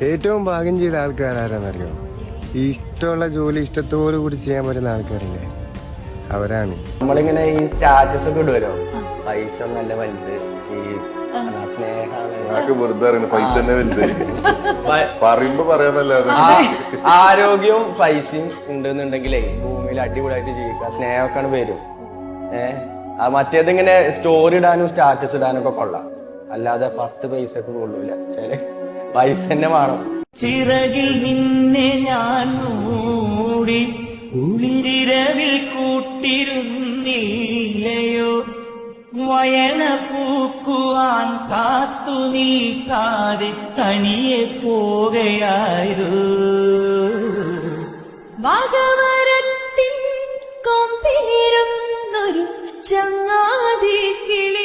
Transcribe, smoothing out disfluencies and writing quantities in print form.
ഏറ്റവും ഭാഗ്യം ചെയ്ത ആൾക്കാരാരാന്നറിയോ? ഈ ഇഷ്ടമുള്ള ജോലി ഇഷ്ടത്തോടു കൂടി ചെയ്യാൻ പറ്റുന്ന ആൾക്കാരില്ലേ, അവരാണ്. നമ്മളിങ്ങനെ ഈ സ്റ്റാറ്റസ് ഒക്കെ ഇടുവല്ലോ, പൈസ നല്ല വലുത്, ഈ സ്നേഹം വെറുതെ പൈസ തന്നെ വലുത് പറയുമ്പോ പറയാന്നല്ലാതെ. ആരോഗ്യവും പൈസയും ഉണ്ടെന്നുണ്ടെങ്കിലേ ഭൂമിയിൽ അടിപൊളിയായിട്ട് ജീവിക്കുക. സ്നേഹമൊക്കെയാണ് വരും. മറ്റേതിങ്ങനെ സ്റ്റോറി ഇടാനും സ്റ്റാറ്റസ് ഇടാനും ഒക്കെ കൊള്ളാം, അല്ലാതെ 10 പൈസക്ക് കൊള്ളൂല. ചില പൈസ തന്നെ വേണം. ചിറകിൽ നിന്നെ ഞാൻ മൂടി കുളിരിരവിൽ കൂട്ടിരുന്നില്ലയോ, വയണ പൂക്കുവാൻ കാത്തു നിൽക്കാതെ തനിയെ പോകയായോ. ഭാഗവരത്തിൻ കൊമ്പിലിരുന്നൊരു ചങ്ങാതി കിളി